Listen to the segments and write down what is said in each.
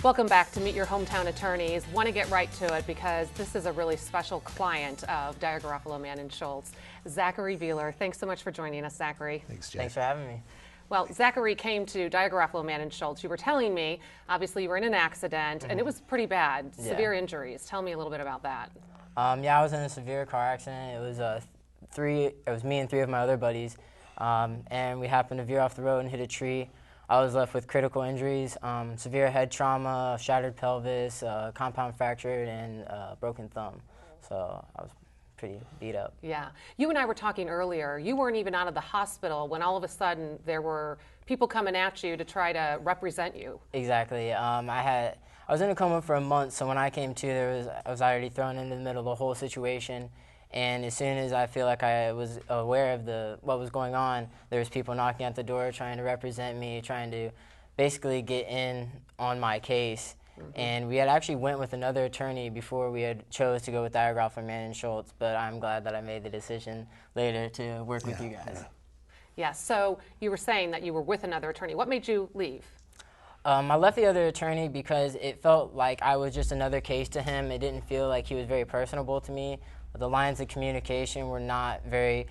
Welcome back to Meet Your Hometown Attorneys. Want to get right to it because this is a really special client of Dyer, Garofalo, Mann & Schultz, Zachary Beeler. Thanks so much for joining us, Zachary. Thanks, Jack. Thanks for having me. Well, Zachary came to Dyer, Garofalo, Mann & Schultz. You were telling me, obviously you were in an accident, and it was pretty bad, severe injuries. Tell me a little bit about that. Yeah, I was in a severe car accident. It was me and three of my other buddies, and we happened to veer off the road and hit a tree. I was left with critical injuries, severe head trauma, shattered pelvis, compound fractured, and broken thumb. So I was pretty beat up. Yeah. You and I were talking earlier. You weren't even out of the hospital when all of a sudden there were people coming at you to try to represent you. Exactly. I was in a coma for a month, so when I came to, I was already thrown into the middle of the whole situation. And as soon as I feel like I was aware of what was going on, there was people knocking at the door trying to represent me, trying to basically get in on my case. And we had actually went with another attorney before we had chose to go with Dyer, Garofalo, Mann & Schultz, but I'm glad that I made the decision later to work with you guys. Yeah, so you were saying that you were with another attorney. What made you leave? I left the other attorney because it felt like I was just another case to him. It didn't feel like he was very personable to me. The lines of communication were not very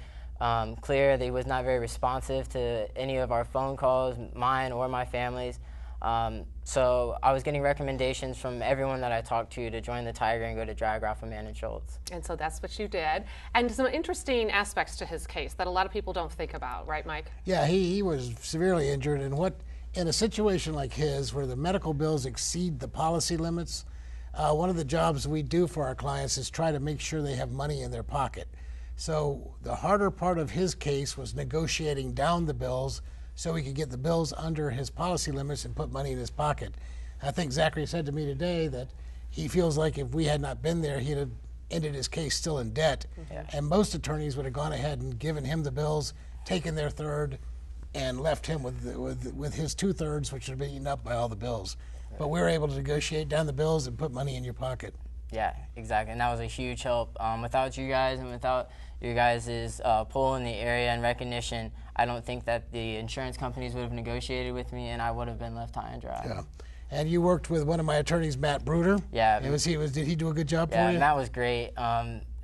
clear. He was not very responsive to any of our phone calls, mine or my family's. So I was getting recommendations from everyone that I talked to join the Tiger and go to Dyer, Garofalo, Mann & Schultz. And so that's what you did. And some interesting aspects to his case that a lot of people don't think about, right, Mike? Yeah, he was severely injured, and in a situation like his where the medical bills exceed the policy limits, one of the jobs we do for our clients is try to make sure they have money in their pocket. So the harder part of his case was negotiating down the bills so he could get the bills under his policy limits and put money in his pocket. I think Zachary said to me today that he feels like if we had not been there, he'd have ended his case still in debt. And most attorneys would have gone ahead and given him the bills, taken their third, and left him with his 2/3, which would have been eaten up by all the bills. But we were able to negotiate down the bills and put money in your pocket. Yeah, exactly, and that was a huge help. Without you guys and without your guys' pull in the area and recognition, I don't think that the insurance companies would have negotiated with me, and I would have been left high and dry. Yeah, and you worked with one of my attorneys, Matt Bruder. Yeah. Did he do a good job for you? Yeah, Matt was great.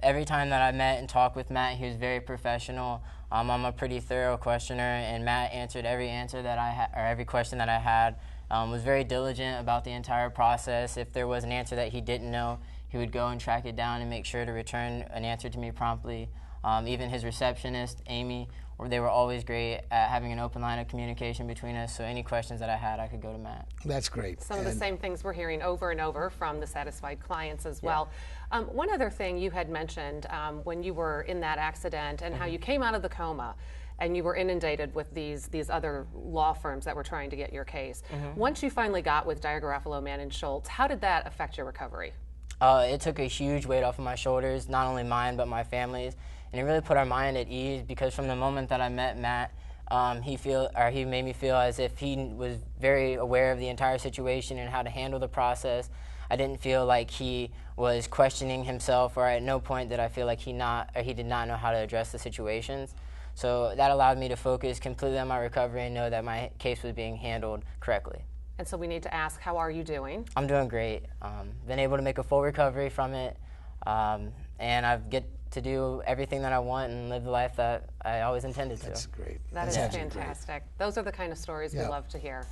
Every time that I met and talked with Matt, he was very professional. I'm a pretty thorough questioner, and Matt answered every answer that I had, or every question that I had. Was very diligent about the entire process. If there was an answer that he didn't know, he would go and track it down and make sure to return an answer to me promptly. Even his receptionist, Amy, they were always great at having an open line of communication between us, so any questions that I had, I could go to Matt. That's great. Some of the same things we're hearing over and over from the satisfied clients as well. One other thing you had mentioned when you were in that accident and how you came out of the coma and you were inundated with these other law firms that were trying to get your case. Once you finally got with Dyer, Garofalo, Mann & Schultz, how did that affect your recovery? It took a huge weight off of my shoulders, not only mine but my family's, and it really put our mind at ease because from the moment that I met Matt, he made me feel as if he was very aware of the entire situation and how to handle the process. I didn't feel like he was questioning himself, or at no point did I feel like he did not know how to address the situations. So that allowed me to focus completely on my recovery and know that my case was being handled correctly. And so we need to ask, how are you doing? I'm doing great. Been able to make a full recovery from it, and I get to do everything that I want and live the life that I always intended to. That's great. That is fantastic. Great. Those are the kind of stories we love to hear.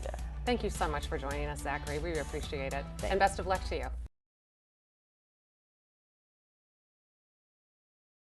Thank you so much for joining us, Zachary. We appreciate it. And best of luck to you.